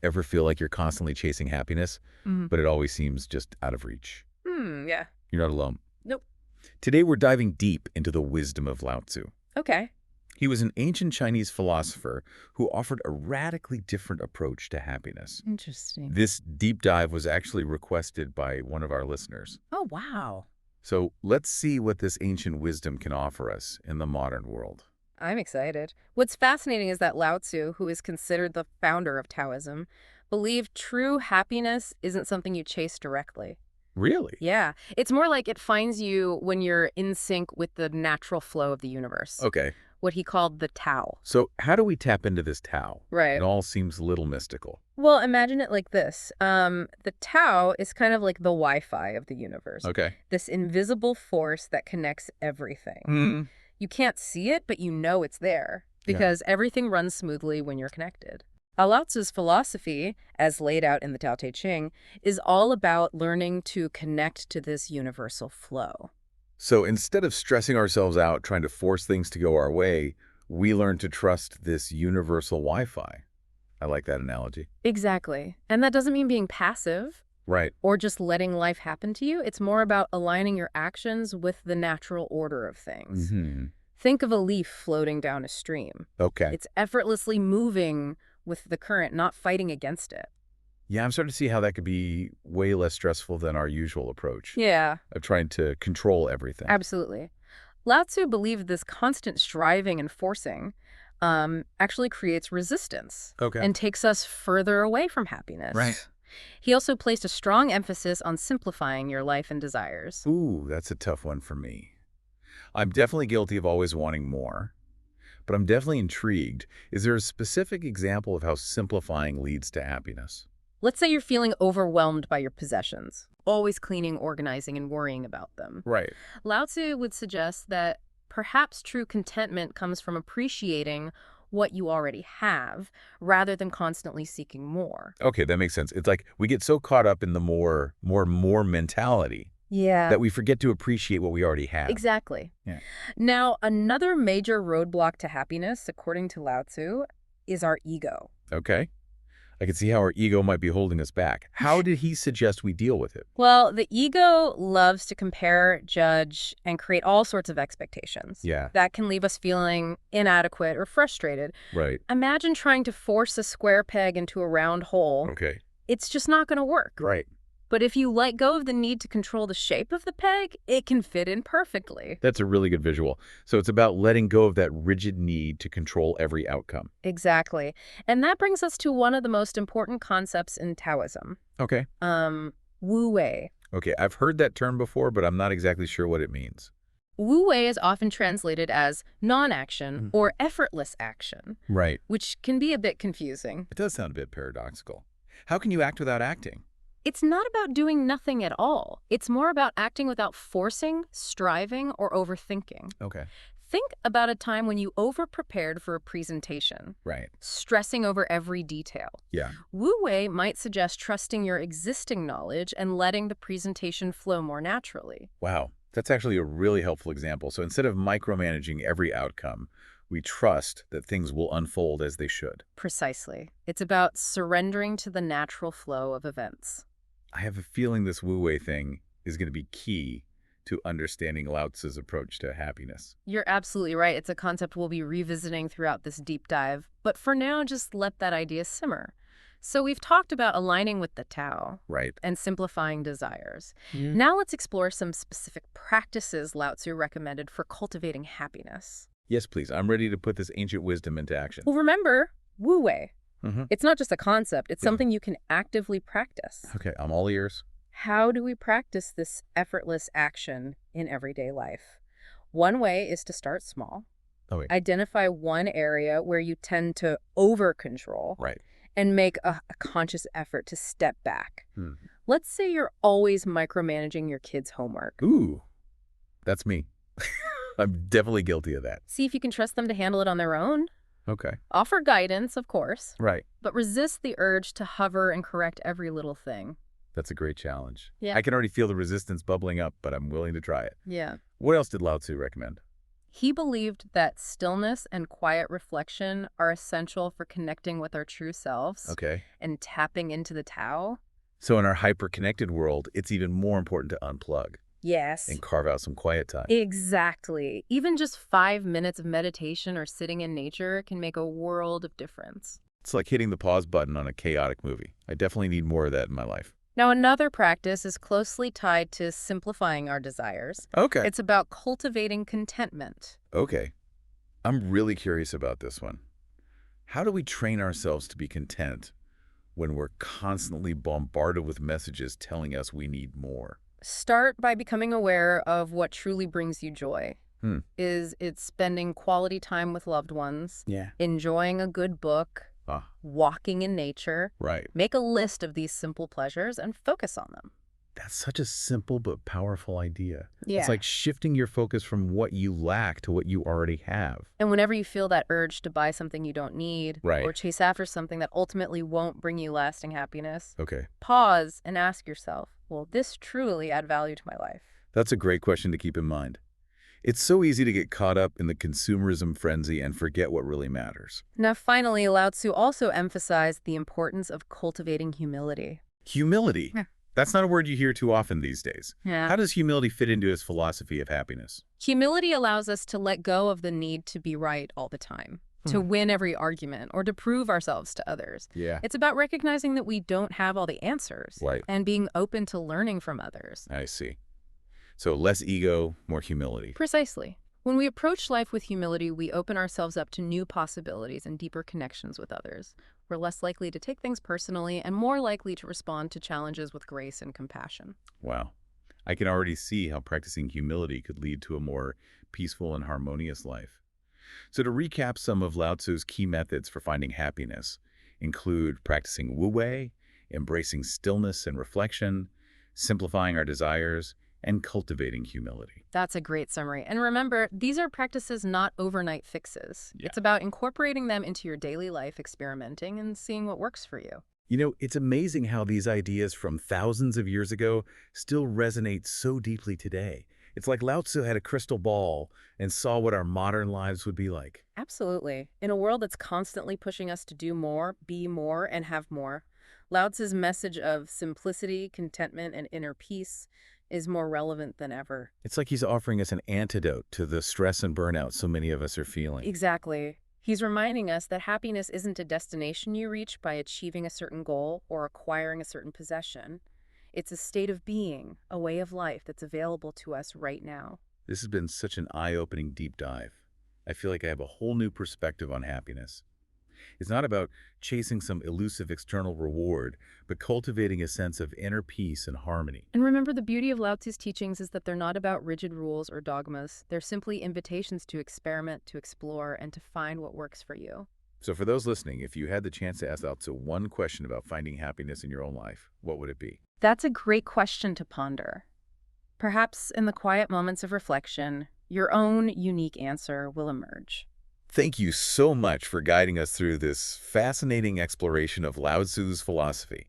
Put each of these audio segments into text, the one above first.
Ever feel like you're constantly chasing happiness, Mhm. but it always seems just out of reach? Yeah. You're not alone. Nope. Today we're diving deep into the wisdom of Lao Tzu. Okay. He was an ancient Chinese philosopher who offered a radically different approach to happiness. Interesting. This deep dive was actually requested by one of our listeners. Oh, wow. So let's see what this ancient wisdom can offer us in the modern world. I'm excited. What's fascinating is that Lao Tzu, who is considered the founder of Taoism, believed true happiness isn't something you chase directly. Really? Yeah. It's more like it finds you when you're in sync with the natural flow of the universe, Okay. what he called the Tao. So how do we tap into this Tao? It Right. all seems a little mystical. Well, imagine it like this. The Tao is kind of like the Wi-Fi of the universe, Okay. this invisible force that connects everything. Hmm. You can't see it, but you know it's there Yeah. because everything runs smoothly when you're connected. Lao Tzu's philosophy, as laid out in the Tao Te Ching, is all about learning to connect to this universal flow. So instead of stressing ourselves out trying to force things to go our way, we learn to trust this universal Wi-Fi. I like that analogy. Exactly. And that doesn't mean being passive Right. or just letting life happen to you. It's more about aligning your actions with the natural order of things. Hmm. Think of a leaf floating down a stream. Okay. It's effortlessly moving with the current, not fighting against it. Yeah, I'm starting to see how that could be way less stressful than our usual approach Yeah, of trying to control everything. absolutely. Lao Tzu believed this constant striving and forcing actually creates resistance Okay. and takes us further away from happiness. Right. He also placed a strong emphasis on simplifying your life and desires. Ooh, that's a tough one for me. I'm definitely guilty of always wanting more, but I'm definitely intrigued. Is there a specific example of how simplifying leads to happiness? Let's say you're feeling overwhelmed by your possessions, always cleaning, organizing, and worrying about them. Right. Lao Tzu would suggest that perhaps true contentment comes from appreciating what you already have rather than constantly seeking more. Okay, that makes sense. It's like we get so caught up in the more mentality Yeah. that we forget to appreciate what we already have. Exactly. Yeah. Now, another major roadblock to happiness, according to Lao Tzu, is our ego. Okay. I can see how our ego might be holding us back. How did he suggest we deal with it? Well, the ego loves to compare, judge, and create all sorts of expectations. Yeah. That can leave us feeling inadequate or frustrated. Right. Imagine trying to force a square peg into a round hole. Okay. It's just not going to work. Right. But if you let go of the need to control the shape of the peg, it can fit in perfectly. That's a really good visual. So it's about letting go of that rigid need to control every outcome. Exactly. And that brings us to one of the most important concepts in Taoism. Okay. Wu Wei. Okay, I've heard that term before, but I'm not exactly sure what it means. Wu Wei is often translated as non-action or effortless action, Right. which can be a bit confusing. It does sound a bit paradoxical. How can you act without acting? It's not about doing nothing at all. It's more about acting without forcing, striving, or overthinking. Okay. Think about a time when you over-prepared for a presentation, Right. stressing over every detail. Yeah. Wu Wei might suggest trusting your existing knowledge and letting the presentation flow more naturally. Wow. That's actually a really helpful example. So instead of micromanaging every outcome, we trust that things will unfold as they should. Precisely. It's about surrendering to the natural flow of events. I have a feeling this Wu Wei thing is going to be key to understanding Lao Tzu's approach to happiness. You're absolutely right. It's a concept we'll be revisiting throughout this deep dive. But for now, just let that idea simmer. So we've talked about aligning with the Tao Right. and simplifying desires. Now let's explore some specific practices Lao Tzu recommended for cultivating happiness. Yes, please. I'm ready to put this ancient wisdom into action. Well, remember, Wu Wei. Mm-hmm. It's not just a concept. It's Yeah. something you can actively practice. Okay, I'm all ears. How do we practice this effortless action in everyday life? One way is to start small. Oh, wait. Identify one area where you tend to over-control Right. and make a conscious effort to step back. Hmm. Let's say you're always micromanaging your kids' homework. Ooh, that's me. I'm definitely guilty of that. See if you can trust them to handle it on their own. Okay. Offer guidance, of course, Right. but resist the urge to hover and correct every little thing. That's a great challenge. Yeah. I can already feel the resistance bubbling up, but I'm willing to try it. Yeah. What else did Lao Tzu recommend? He believed that stillness and quiet reflection are essential for connecting with our true selves Okay. and tapping into the Tao. So in our hyper-connected world, it's even more important to unplug Yes. and carve out some quiet time. Exactly. Even just 5 minutes of meditation or sitting in nature can make a world of difference. It's like hitting the pause button on a chaotic movie. I definitely need more of that in my life. Now, another practice is closely tied to simplifying our desires. Okay. It's about cultivating contentment. Okay. I'm really curious about this one. How do we train ourselves to be content when we're constantly bombarded with messages telling us we need more? Start by becoming aware of what truly brings you joy. Hmm. Is it spending quality time with loved ones, Yeah. enjoying a good book, Ah, walking in nature? right. Make a list of these simple pleasures and focus on them. That's such a simple but powerful idea. Yeah. It's like shifting your focus from what you lack to what you already have. And whenever you feel that urge to buy something you don't need, Right. or chase after something that ultimately won't bring you lasting happiness, Okay. pause and ask yourself, will this truly add value to my life? That's a great question to keep in mind. It's so easy to get caught up in the consumerism frenzy and forget what really matters. Now, finally, Lao Tzu also emphasized the importance of cultivating humility. Humility. Yeah. That's not a word you hear too often these days. Yeah. How does humility fit into his philosophy of happiness? Humility allows us to let go of the need to be right all the time, to win every argument, or to prove ourselves to others. Yeah. It's about recognizing that we don't have all the answers Right. and being open to learning from others. I see. So less ego, more humility. Precisely. When we approach life with humility, we open ourselves up to new possibilities and deeper connections with others. We're less likely to take things personally and more likely to respond to challenges with grace and compassion. Wow. I can already see how practicing humility could lead to a more peaceful and harmonious life. So to recap, some of Lao Tzu's key methods for finding happiness include practicing Wu Wei, embracing stillness and reflection, simplifying our desires, and cultivating humility. That's a great summary. And remember, these are practices, not overnight fixes. Yeah. It's about incorporating them into your daily life, experimenting, and seeing what works for you. You know, it's amazing how these ideas from thousands of years ago still resonate so deeply today. It's like Lao Tzu had a crystal ball and saw what our modern lives would be like. Absolutely. In a world that's constantly pushing us to do more, be more, and have more, Lao Tzu's message of simplicity, contentment, and inner peace is more relevant than ever. It's like he's offering us an antidote to the stress and burnout so many of us are feeling. Exactly. He's reminding us that happiness isn't a destination you reach by achieving a certain goal or acquiring a certain possession. It's a state of being, a way of life that's available to us right now. This has been such an eye-opening deep dive. I feel like I have a whole new perspective on happiness. It's not about chasing some elusive external reward, but cultivating a sense of inner peace and harmony. And remember, the beauty of Lao Tzu's teachings is that they're not about rigid rules or dogmas. They're simply invitations to experiment, to explore, and to find what works for you. So for those listening, if you had the chance to ask Lao Tzu one question about finding happiness in your own life, what would it be? That's a great question to ponder. Perhaps in the quiet moments of reflection, your own unique answer will emerge. Thank you so much for guiding us through this fascinating exploration of Lao Tzu's philosophy.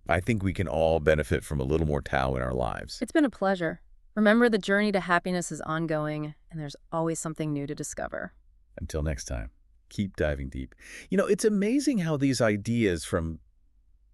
I think we can all benefit from a little more Tao in our lives. It's been a pleasure. Remember, the journey to happiness is ongoing, and there's always something new to discover. Until next time, keep diving deep. You know, it's amazing how these ideas from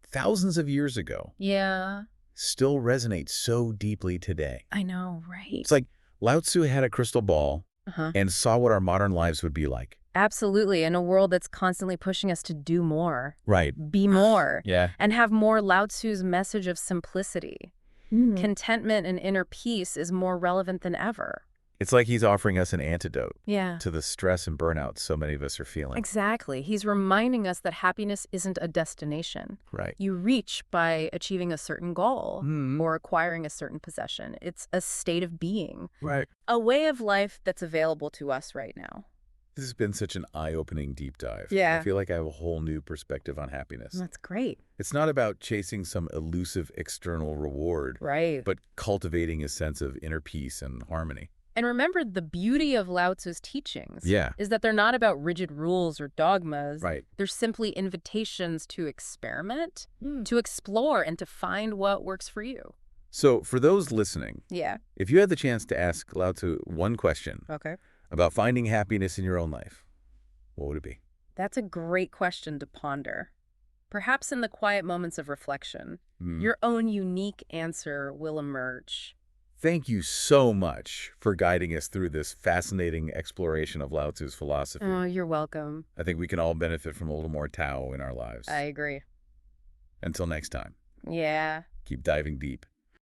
thousands of years ago Yeah, still resonate so deeply today. I know, right? It's like Lao Tzu had a crystal ball Uh-huh. and saw what our modern lives would be like. Absolutely. In a world that's constantly pushing us to do more, Right. be more, Yeah. and have more, Lao Tzu's message of simplicity, contentment, and inner peace is more relevant than ever. It's like he's offering us an antidote Yeah. to the stress and burnout so many of us are feeling. Exactly. He's reminding us that happiness isn't a destination Right. you reach by achieving a certain goal Mhm. or acquiring a certain possession. It's a state of being, Right. a way of life that's available to us right now. This has been such an eye-opening deep dive. Yeah. I feel like I have a whole new perspective on happiness. That's great. It's not about chasing some elusive external reward, Right. but cultivating a sense of inner peace and harmony. And remember, the beauty of Lao Tzu's teachings Yeah. is that they're not about rigid rules or dogmas. Right. They're simply invitations to experiment, to explore, and to find what works for you. So for those listening, Yeah. if you had the chance to ask Lao Tzu one question Okay. about finding happiness in your own life, what would it be? That's a great question to ponder. Perhaps in the quiet moments of reflection, Hmm. your own unique answer will emerge. Thank you so much for guiding us through this fascinating exploration of Lao Tzu's Oh, philosophy. you're welcome. I think we can all benefit from a little more Tao in our I lives. agree. Until next time, Yeah. keep diving deep.